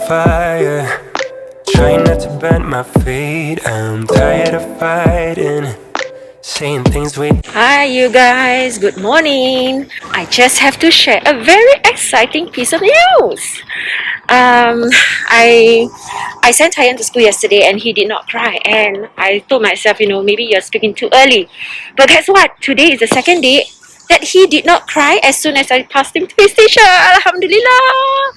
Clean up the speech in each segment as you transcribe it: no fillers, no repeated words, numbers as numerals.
fire. Trying not to bend my feet. I'm tired of fighting. Saying things we... Hi you guys, good morning. I just have to share a very exciting piece of news. Um, I sent Hayan to school yesterday and he did not cry, and I told myself, maybe you're speaking too early. But guess what? Today is the second day that he did not cry as soon as I passed him to his teacher. Alhamdulillah.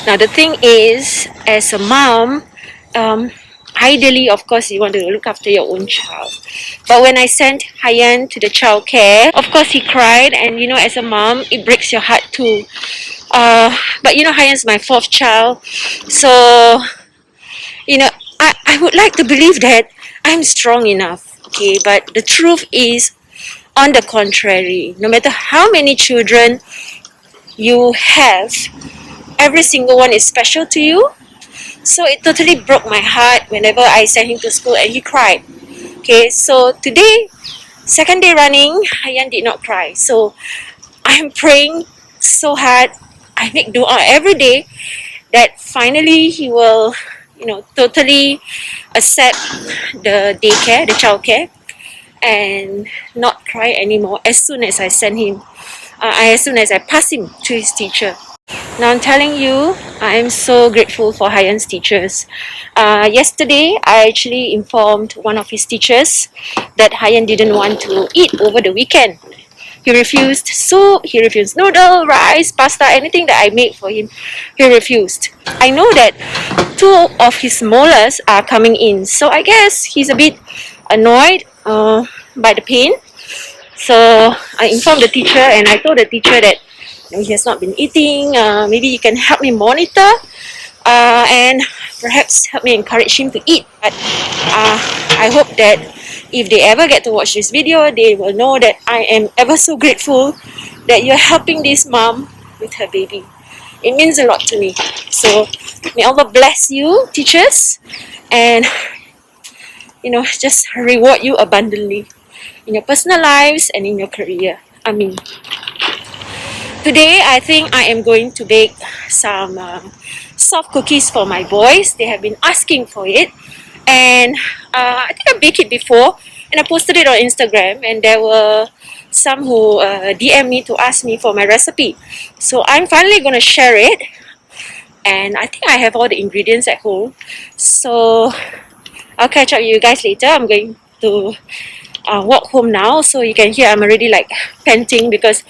Now the thing is, as a mom, ideally, of course, you want to look after your own child. But when I sent Hayan to the childcare, of course he cried, and as a mom, it breaks your heart too. But Hayan's my fourth child, so I would like to believe that I'm strong enough. Okay, but the truth is, on the contrary, no matter how many children you have, every single one is special to you. So it totally broke my heart whenever I sent him to school and he cried. Okay, so today, second day running, Hayan did not cry. So I'm praying so hard. I make dua every day that finally he will, totally accept the daycare, the childcare, and not cry anymore as soon as I send him, as soon as I pass him to his teacher. Now I'm telling you, I am so grateful for Hayan's teachers. Yesterday, I actually informed one of his teachers that Hayan didn't want to eat over the weekend. He refused soup, he refused noodle, rice, pasta, anything that I made for him, he refused. I know that two of his molars are coming in, so I guess he's a bit annoyed by the pain. So I informed the teacher and I told the teacher that he has not been eating. Maybe you can help me monitor and perhaps help me encourage him to eat. But I hope that if they ever get to watch this video, they will know that I am ever so grateful that you're helping this mom with her baby. It means a lot to me. So may Allah bless you, teachers, and just reward you abundantly in your personal lives and in your career. Ameen. Today, I think I am going to bake some soft cookies for my boys. They have been asking for it, and I think I baked it before, and I posted it on Instagram, and there were some who DM me to ask me for my recipe. So I'm finally going to share it, and I think I have all the ingredients at home. So I'll catch up with you guys later. I'm going to walk home now, so you can hear I'm already like panting because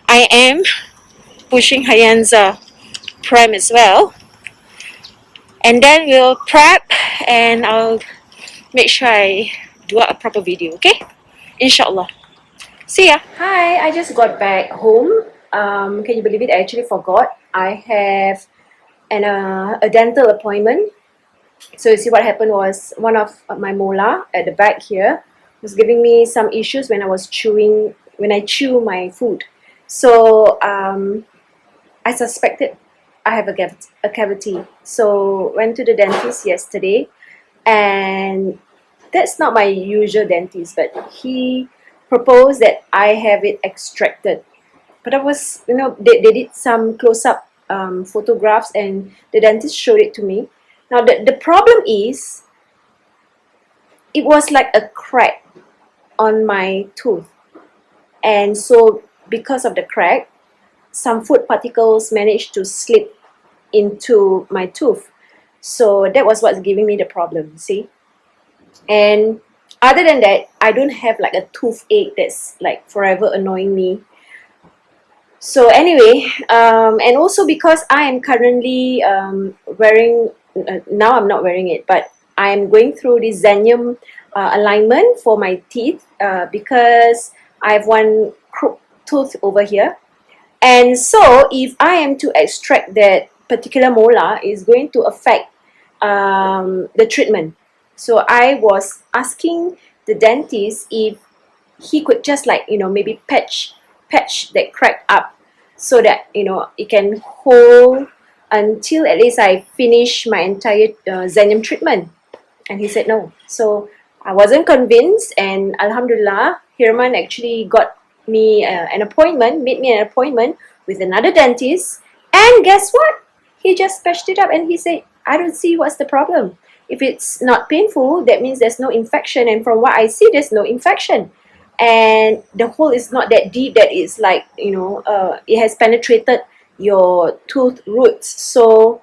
I am pushing Hayan's pram as well. And then we'll prep and I'll make sure I do a proper video, okay? Inshallah. See ya. Hi, I just got back home. Can you believe it? I actually forgot. I have a dental appointment. So you see what happened was one of my molar at the back here was giving me some issues when I chew my food. So I suspected I have a cavity. So went to the dentist yesterday, and that's not my usual dentist, but he proposed that I have it extracted. But I was, they did some close-up photographs, and the dentist showed it to me. Now the problem is, it was like a crack on my tooth, and so because of the crack, some food particles managed to slip into my tooth. So that was what's giving me the problem, see? And other than that, I don't have like a toothache that's like forever annoying me. So anyway, and also because I am currently wearing, now I'm not wearing it, but I'm going through this xenium alignment for my teeth because I have one crooked tooth over here. And so if I am to extract that particular molar, it's going to affect the treatment. So I was asking the dentist if he could just like, maybe patch that crack up so that, it can hold until at least I finish my entire xenium treatment. And he said no. So I wasn't convinced, and Alhamdulillah, Hirman actually got me made me an appointment with another dentist, and guess what? he just patched it up and he said, I don't see what's the problem. If it's not painful, that means there's no infection, and from what I see, there's no infection. And the hole is not that deep that it's like, it has penetrated your tooth roots. So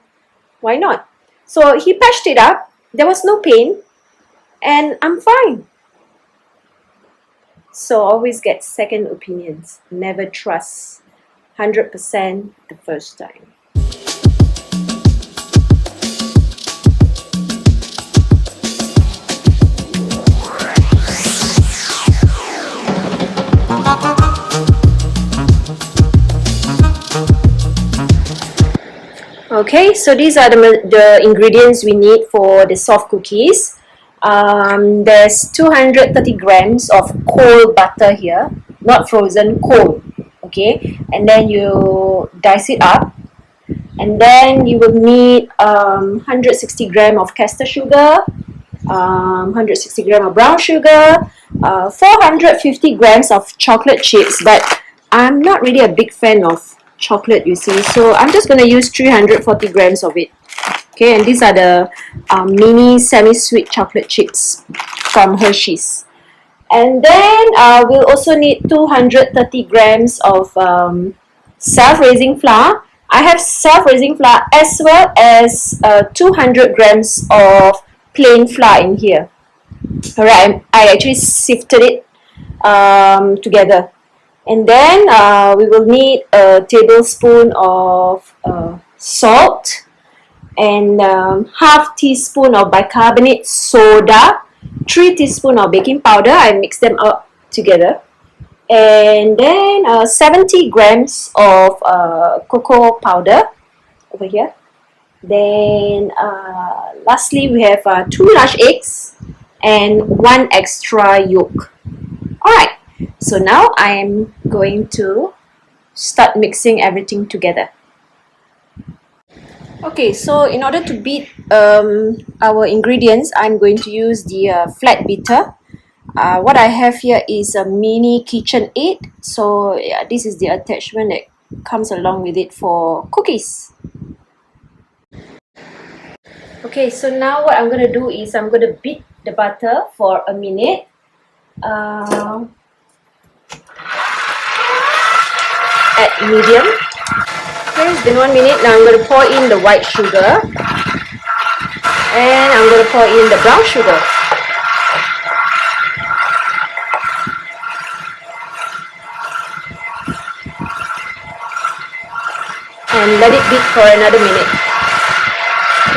why not? So he patched it up. There was no pain, and I'm fine. So always get second opinions. Never trust 100% the first time. Okay, so these are the ingredients we need for the soft cookies. There's 230 grams of cold butter here, not frozen, cold. Okay, and then you dice it up, and then you will need 160 gram of castor sugar, 160 gram of brown sugar, 450 grams of chocolate chips, but I'm not really a big fan of chocolate, you see, so I'm just going to use 340 grams of it. Okay, and these are the mini semi-sweet chocolate chips from Hershey's. And then we'll also need 230 grams of self-raising flour. I have self-raising flour as well as 200 grams of plain flour in here. Alright, I actually sifted it together. And then we will need a tablespoon of salt and half teaspoon of bicarbonate soda, 3 teaspoons of baking powder. I mix them up together. And then 70 grams of cocoa powder over here. Then lastly, we have 2 large eggs and 1 extra yolk. Alright. So now I'm going to start mixing everything together. Okay, so in order to beat our ingredients, I'm going to use the flat beater. What I have here is a mini KitchenAid. So yeah, this is the attachment that comes along with it for cookies. Okay, so now what I'm going to do is I'm going to beat the butter for a minute. At medium. Okay, it's been 1 minute. Now I'm going to pour in the white sugar, and I'm going to pour in the brown sugar. And let it beat for another minute.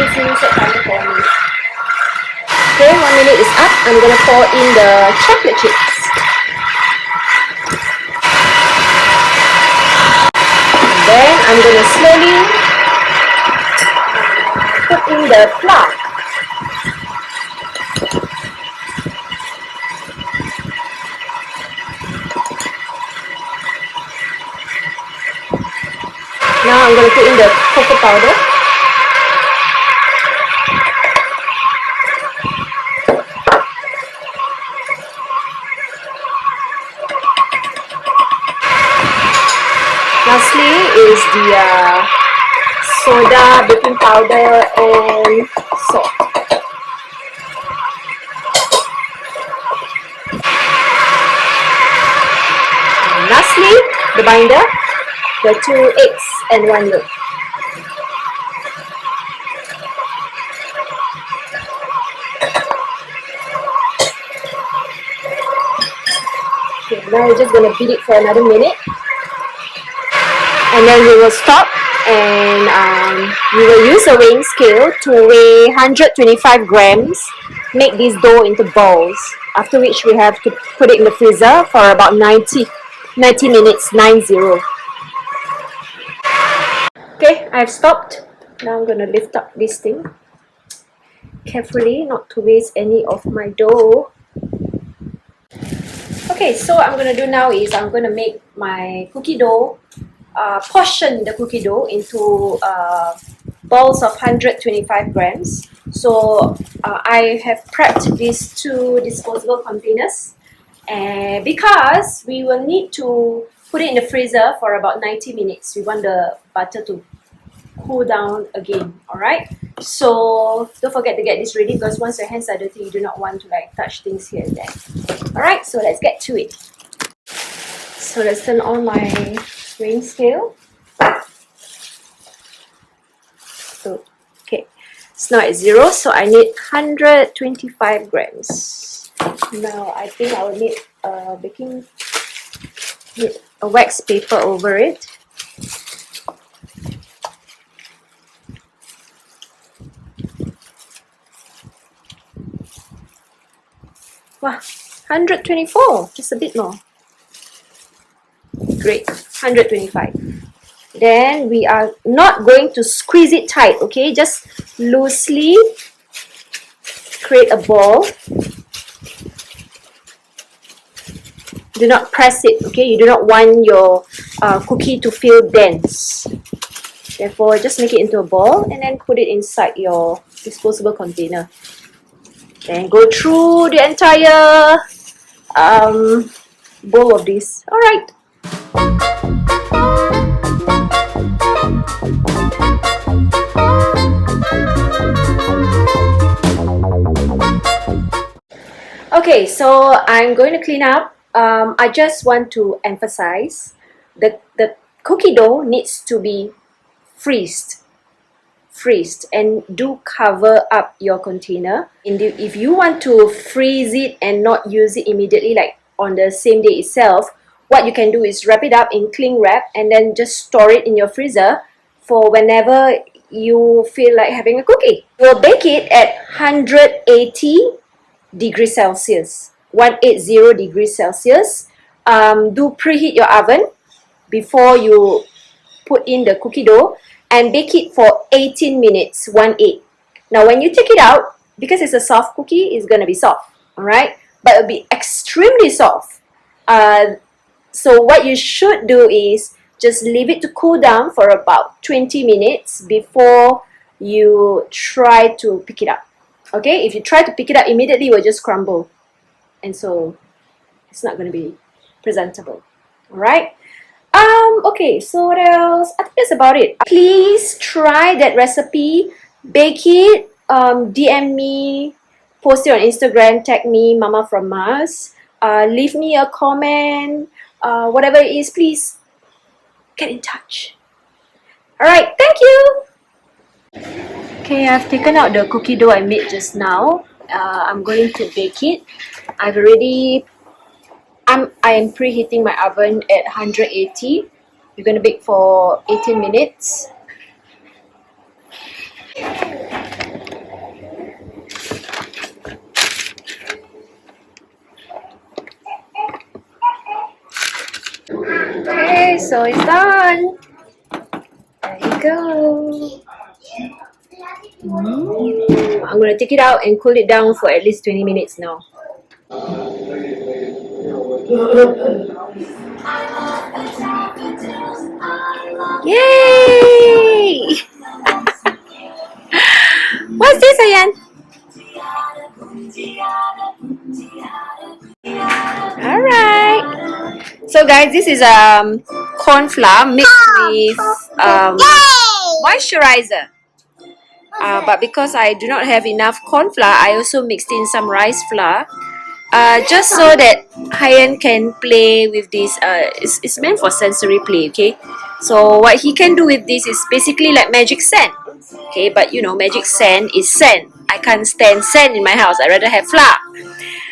This is set timer for 1 minute. Okay, 1 minute is up. I'm going to pour in the chocolate chips. Then I'm going to slowly put in the flour. Now I'm going to put in the cocoa powder. Lastly is the soda, baking powder, and salt. And lastly, the binder, the 2 eggs and 1 yolk. Okay, now we're just going to beat it for another minute. And then we will stop, and we will use a weighing scale to weigh 125 grams, make this dough into balls, after which we have to put it in the freezer for about 90 minutes, 90. Okay, I've stopped. Now I'm going to lift up this thing carefully, not to waste any of my dough. Okay, so what I'm going to do now is I'm going to make my cookie dough, portion the cookie dough into balls of 125 grams. So I have prepped these 2 disposable containers, because we will need to put it in the freezer for about 90 minutes. We want the butter to cool down again. Alright, so don't forget to get this ready, because once your hands are dirty, you do not want to like touch things here and there. Alright, so let's get to it. So let's turn on my weighing scale. So okay, it's now at 0, so I need 125 grams. Now I think I will need a wax paper over it. Wow, 124, just a bit more. Great, 125. Then we are not going to squeeze it tight, okay? Just loosely create a ball. Do not press it, okay? You do not want your cookie to feel dense. Therefore, just make it into a ball and then put it inside your disposable container. Then go through the entire bowl of this. Alright. Okay, so I'm going to clean up. I just want to emphasize the cookie dough needs to be freezed, and do cover up your container. If you want to freeze it and not use it immediately, like on the same day itself, what you can do is wrap it up in cling wrap and then just store it in your freezer for whenever you feel like having a cookie. We'll bake it at 180 degrees Celsius, 180 degrees Celsius. Do preheat your oven before you put in the cookie dough and bake it for 18 minutes, 18. Now when you take it out, because it's a soft cookie, it's gonna be soft, alright? But it'll be extremely soft. So what you should do is just leave it to cool down for about 20 minutes before you try to pick it up. Okay, if you try to pick it up immediately, it will just crumble. And so it's not gonna be presentable, alright? Okay, so what else? I think that's about it. Please try that recipe, bake it, DM me, post it on Instagram, tag me, MamaFromMasz, leave me a comment, whatever it is, please get in touch. Alright, thank you! Okay, I've taken out the cookie dough I made just now. I'm going to bake it. I am preheating my oven at 180. We're going to bake for 18 minutes. Okay, so it's done. There you go. I'm going to take it out and cool it down for at least 20 minutes now. Yay! What's this, Ayan? Alright. So guys, this is corn flour mixed with moisturizer. But because I do not have enough corn flour, I also mixed in some rice flour. Just so that Hyan can play with this. It's meant for sensory play, okay? So what he can do with this is basically like magic sand. Okay, but you know, magic sand is sand. I can't stand sand in my house. I'd rather have flour.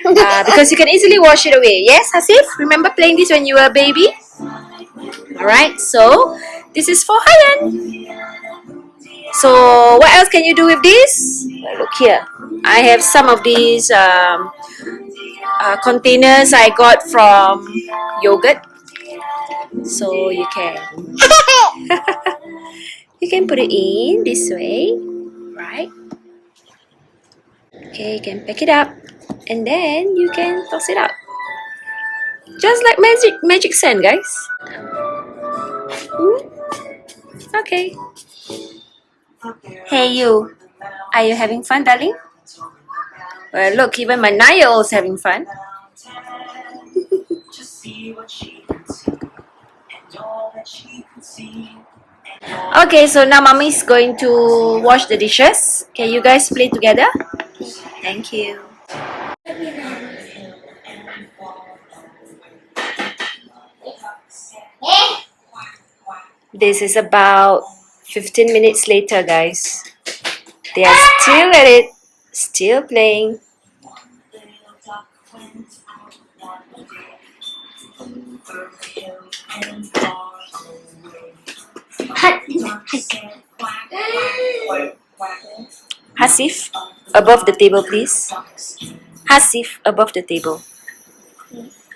Because you can easily wash it away. Yes, Hasif? Remember playing this when you were a baby? Alright, so this is for Hyan. So what else can you do with this? Look here. I have some of these containers I got from yogurt. So you can you can put it in this way, right? Okay, you can pick it up and then you can toss it out. Just like magic sand, guys. Okay. Hey you, are you having fun, darling? Well, look, even my 9-year-old's having fun. Okay, so now mommy's going to wash the dishes. Can you guys play together? Thank you. This is about 15 minutes later, guys. They are still at it, still playing. Hasif, above the table, please. Hasif, above the table.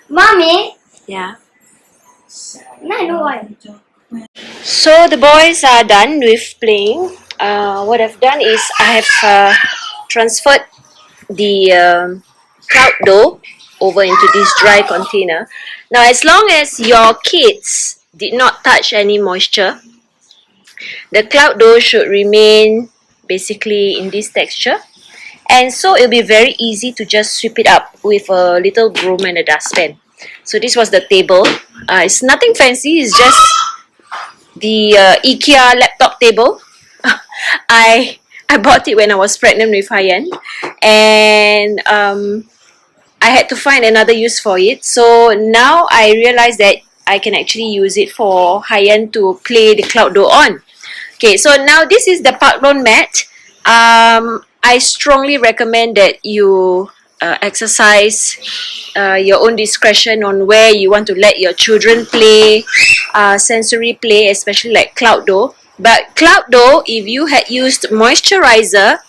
Mommy, Yeah. no one. So the boys are done with playing. What I've done is I have transferred the cloud dough over into this dry container. Now, as long as your kids did not touch any moisture, the cloud dough should remain basically in this texture. And so it'll be very easy to just sweep it up with a little broom and a dustpan. So this was the table. It's nothing fancy, it's just the IKEA laptop table. I bought it when I was pregnant with Hyan, and I had to find another use for it. So now I realized that I can actually use it for Hyan to play the cloud dough on. Okay, so now this is the parkrun mat. I strongly recommend that you exercise your own discretion on where you want to let your children play, sensory play, especially like cloud dough. But cloud dough, if you had used moisturiser,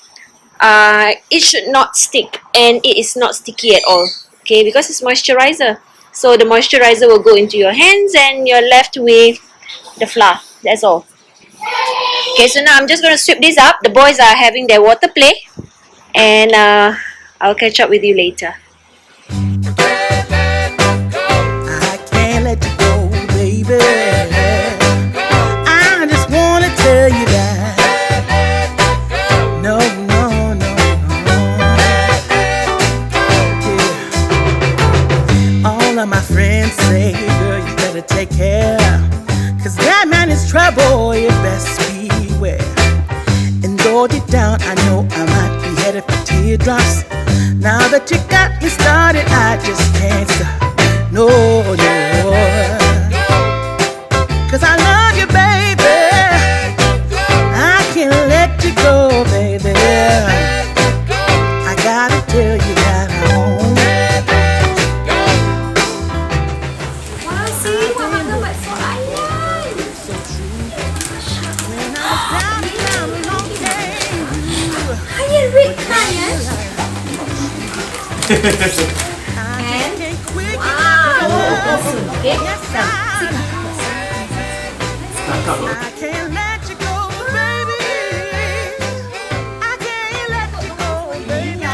it should not stick, and it is not sticky at all. Okay, because it's moisturiser. So the moisturiser will go into your hands and you're left with the flour. That's all. Okay, so now I'm just going to sweep this up. The boys are having their water play, and I'll catch up with you later. I can't let you go, baby. I just wanna tell you that. No, no, no, no. Yeah. All of my friends say, girl, you better take care. Cause that man is trouble, you best beware. And though deep down, I know I might be headed for teardrops. Now that you got me started, I just can't stop. No, no. Cause I love you, baby. I can't let you go, baby. I gotta tell you that I won't. Wow, see what Mother bought for Ayan. When I was down a long day. Ayan, red colour. I can't quit. Wow. Yes, I can't let you go, baby. I can't let you go, baby.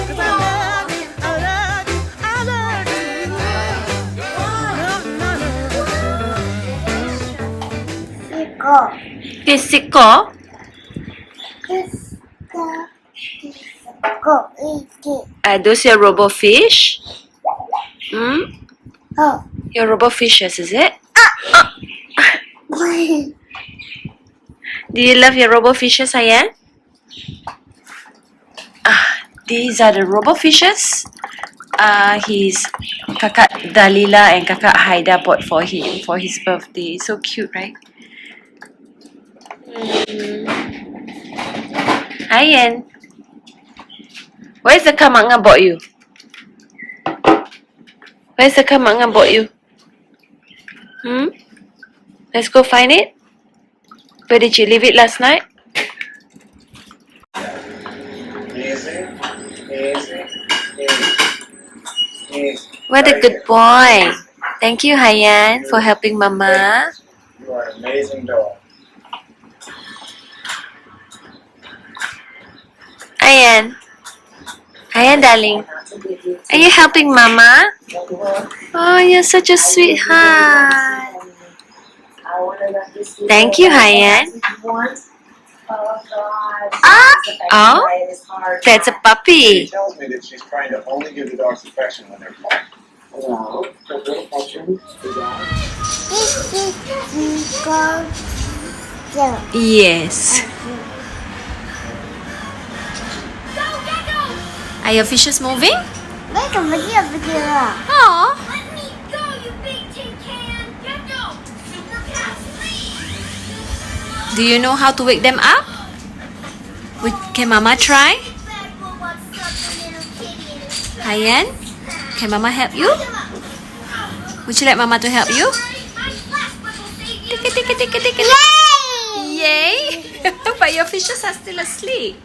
'Cause I love you, I love you, I love you. No, no, no. Kisiko? Those are Robo Fish? Your Robo Fishes, is it? Do you love your Robo Fishes, Ayan? These are the Robo Fishes. His kakak Dalila and kakak Haida bought for him for his birthday. So cute, right? Ayan. Where's the kamanga bought you? Where's the kamanga bought you? Let's go find it. Where did you leave it last night? What a good boy. Thank you, Hyan, for helping Mama. You are an amazing dog. Ayan. Ayan, darling. Are you helping Mama? Oh, you're such a sweetheart. Thank you, Hyan. Oh, that's a puppy. She tells me that she's trying to only give the dogs affection when they're fine. This is Yes. Are your fishes moving? Oh. Let me go, you big tin can! Gecko! Super fast lead! Do you know how to wake them up? Can Mama try? Hyan, can Mama help you? Would you like Mama to help you? Yay! But your fishes are still asleep.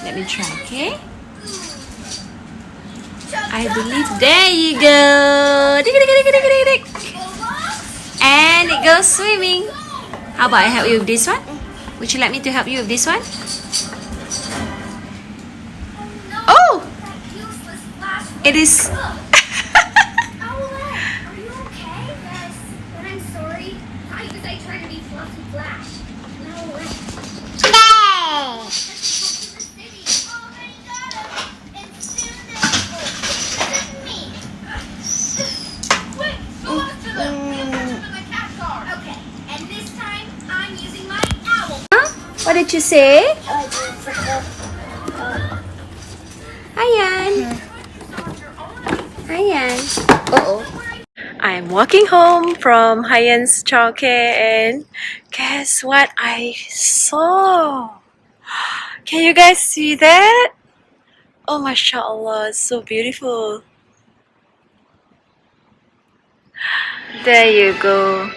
Let me try, okay? I believe there you go. And it goes swimming. How about I help you with this one? Would you like me to help you with this one? Oh! It is. Are you okay? Yes, but I'm sorry. Why was I trying to be Fluffy Flash? No way. Let's go to the city. Oh, I got him. It's soon as me. Quick, go after them. We'll catch them in the cat car. Okay, and this time I'm using my owl. What did you say? Hyan. Hyan. I am walking home from Hyan's childcare and guess what I saw? Can you guys see that? Oh mashallah, it's so beautiful. There you go.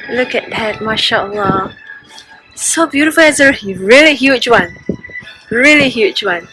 Look at that, mashallah. So beautiful. It's a really huge one. Really huge one.